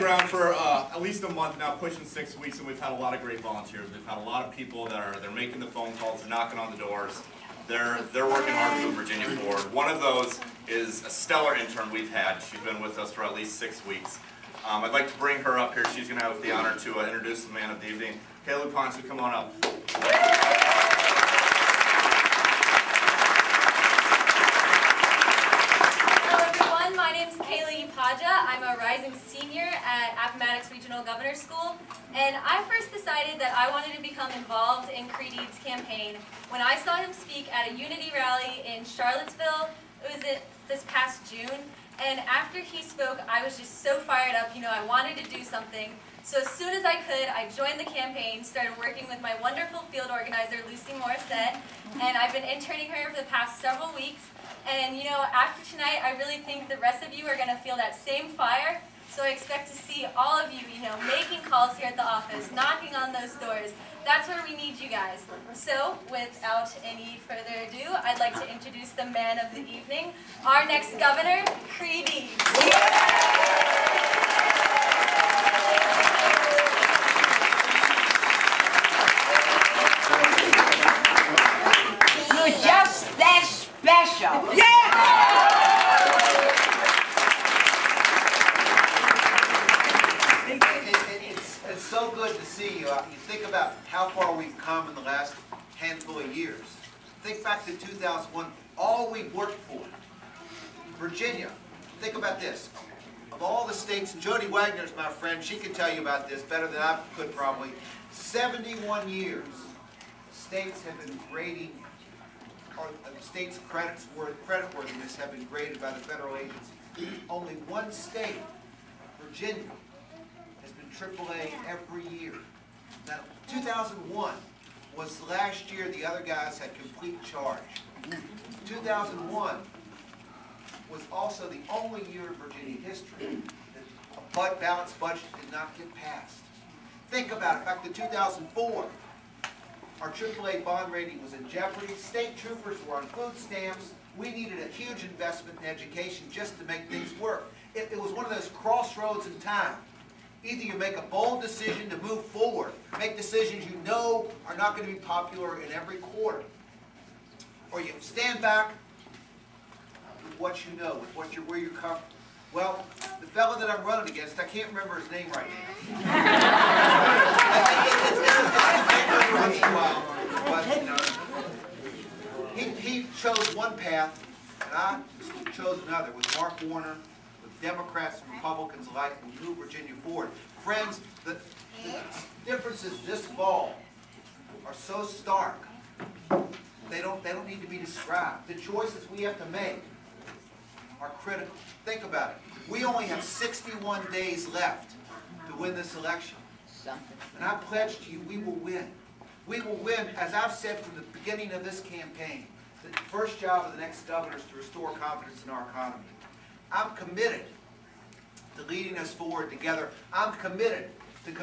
around for at least a month now, pushing 6 weeks, and we've had a lot of great volunteers. We've had a lot of people that they're making the phone calls, they're knocking on the doors. They're working hard to move Virginia forward. One of those is a stellar intern we've had. She's been with us for at least 6 weeks. I'd like to bring her up here. She's going to have the honor to introduce the man of the evening. Kaylee Ponce, come on up. My name is Kaylee Paja. I'm a rising senior at Appomattox Regional Governor's School, and I first decided that I wanted to become involved in Creedy's campaign when I saw him speak at a unity rally in Charlottesville. It was this past June, and after he spoke, I was just so fired up. You know, I wanted to do something. So as soon as I could, I joined the campaign, started working with my wonderful field organizer, Lucy Morissette, and I've been interning her for the past several weeks. And you know, after tonight, I really think the rest of you are going to feel that same fire. So I expect to see all of you, making calls here at the office, knocking on those doors. That's where we need you guys. So without any further ado, I'd like to introduce the man of the evening, our next governor, Creedy. You're just that special. Yeah! It's so good to see you. You think about how far we've come in the last handful of years. Think back to 2001, all we've worked for. Virginia, think about this. Of all the states, and Jody Wagner's my friend, she can tell you about this better than I could probably. 71 years, states have been grading, or states' creditworthiness have been graded by the federal agencies. Only one state, Virginia, has been AAA every year. Now, 2001 was the last year the other guys had complete charge. 2001 was also the only year in Virginia history that a balanced budget did not get passed. Think about it. Back to 2004, our AAA bond rating was in jeopardy. State troopers were on food stamps. We needed a huge investment in education just to make things work. It was one of those crossroads in time. Either you make a bold decision to move forward, make decisions you know are not going to be popular in every quarter, or you stand back with what you know, with where you're comfortable. Well, the fellow that I'm running against, I can't remember his name right now. He chose one path, and I chose another, with Mark Warner, with Democrats and Republicans alike, who move Virginia forward. Friends, the differences this fall are so stark, they don't need to be described. The choices we have to make are critical. Think about it. We only have 61 days left to win this election. And I pledge to you, we will win. We will win, as I've said from the beginning of this campaign, the first job of the next governor is to restore confidence in our economy. I'm committed to leading us forward together. I'm committed to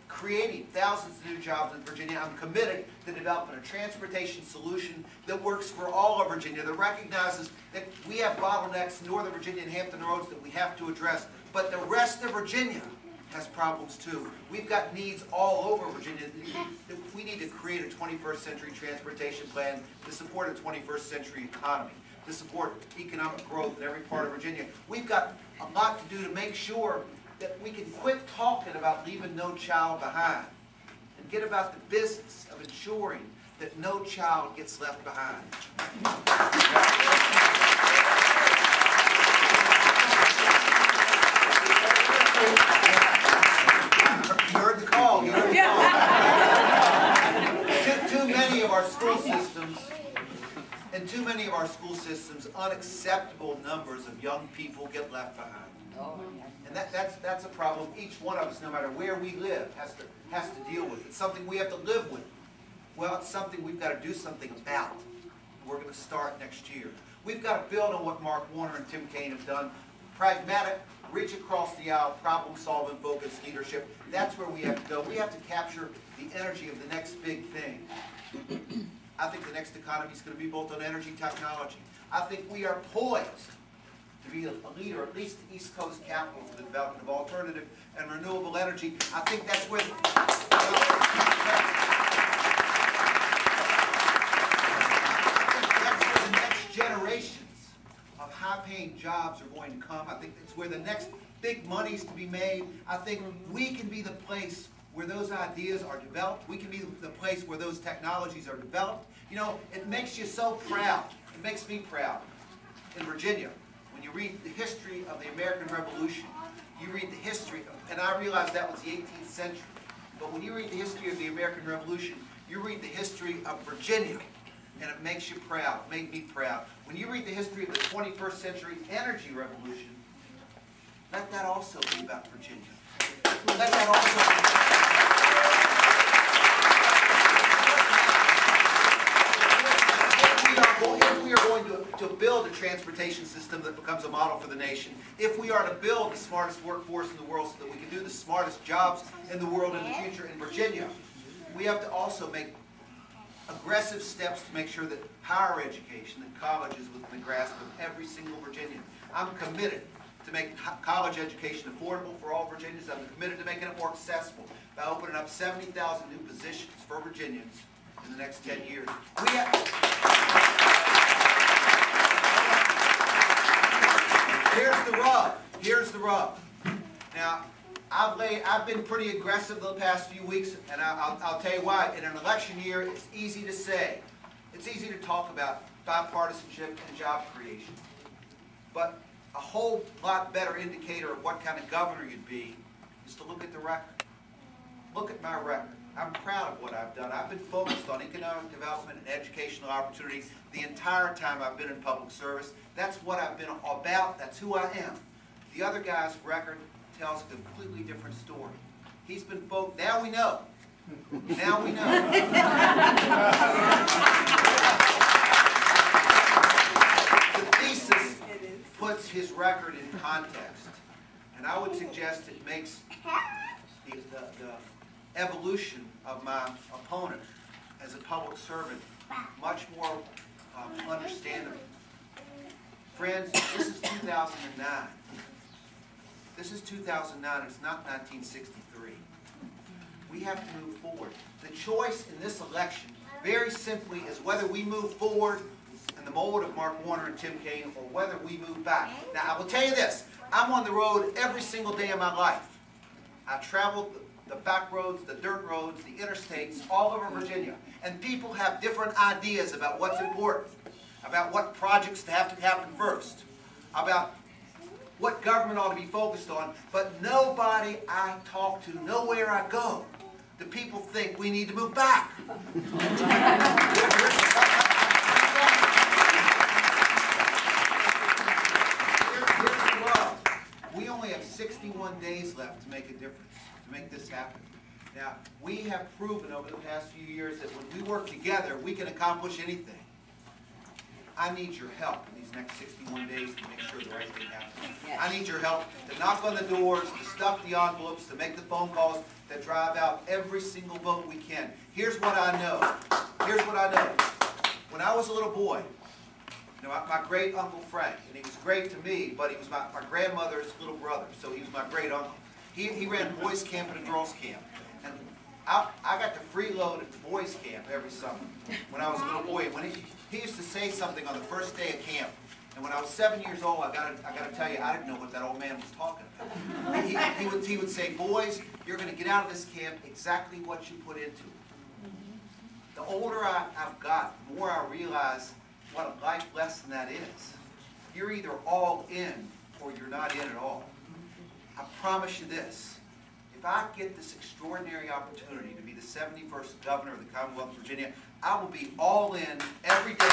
creating thousands of new jobs in Virginia. I'm committed to developing a transportation solution that works for all of Virginia, that recognizes that we have bottlenecks in Northern Virginia and Hampton Roads that we have to address, but the rest of Virginia has problems too. We've got needs all over Virginia. We need to create a 21st century transportation plan to support a 21st century economy, to support economic growth in every part of Virginia. We've got a lot to do to make sure that we can quit talking about leaving no child behind and get about the business of ensuring that no child gets left behind. You heard the call. You heard the call. Too many of our school systems, in too many of our school systems, unacceptable numbers of young people get left behind. And that's a problem each one of us, no matter where we live, has to deal with. It's something we have to live with. Well, it's something we've got to do something about. We're going to start next year. We've got to build on what Mark Warner and Tim Kaine have done. Pragmatic, reach across the aisle, problem-solving, focused leadership. That's where we have to go. We have to capture the energy of the next big thing. I think the next economy is going to be built on energy technology. I think we are poised to be a leader, at least the East Coast capital for the development of alternative and renewable energy. I think that's where the next generations of high-paying jobs are going to come. I think it's where the next big money's to be made. I think we can be the place where those ideas are developed. We can be the place where those technologies are developed. You know, it makes you so proud. It makes me proud. In Virginia, when you read the history of the American Revolution, you read the history, and I realize that was the 18th century, but when you read the history of the American Revolution, you read the history of Virginia, and it makes you proud. It made me proud. When you read the history of the 21st century energy revolution, let that also be about Virginia. Let that also be if we are going to build a transportation system that becomes a model for the nation, if we are to build the smartest workforce in the world so that we can do the smartest jobs in the world in the future in Virginia, we have to also make aggressive steps to make sure that higher education, that college is within the grasp of every single Virginian. I'm committed to make college education affordable for all Virginians. I'm committed to making it more accessible by opening up 70,000 new positions for Virginians in the next 10 years. Here's the rub. Here's the rub. Now, I've been pretty aggressive the past few weeks, and I'll tell you why. In an election year, it's easy to say. It's easy to talk about bipartisanship and job creation. But a whole lot better indicator of what kind of governor you'd be is to look at the record. Look at my record. I'm proud of what I've done. I've been focused on economic development and educational opportunities the entire time I've been in public service. That's what I've been about. That's who I am. The other guy's record tells a completely different story. He's been focused. Now we know. Now we know. The thesis puts his record in context. And I would suggest it makes the evolution of my opponent as a public servant much more understandable. Friends, this is 2009. This is 2009. It's not 1963. We have to move forward. The choice in this election, very simply, is whether we move forward in the mold of Mark Warner and Tim Kaine or whether we move back. Now, I will tell you this. I'm on the road every single day of my life. I traveled the back roads, the dirt roads, the interstates, all over Virginia. And people have different ideas about what's important, about what projects have to happen first, about what government ought to be focused on. But nobody I talk to, nowhere I go, the people think we need to move back. Here's the rub. We only have 61 days left to make a difference, to make this happen. Now, we have proven over the past few years that when we work together, we can accomplish anything. I need your help in these next 61 days to make sure the right thing happens. Yes. I need your help to knock on the doors, to stuff the envelopes, to make the phone calls, that drive out every single vote we can. Here's what I know. Here's what I know. When I was a little boy, you know, my great Uncle Frank, and he was great to me, but he was my grandmother's little brother, so he was my great uncle. He ran boys camp and a girls camp. And I got to freeload at the boys camp every summer when I was a little boy. When he used to say something on the first day of camp, and when I was 7 years old, I gotta tell you, I didn't know what that old man was talking about. He would say, boys, you're going to get out of this camp exactly what you put into it. The older I've got, the more I realize what a life lesson that is. You're either all in or you're not in at all. I promise you this. If I get this extraordinary opportunity to be the 71st governor of the Commonwealth of Virginia, I will be all in every day.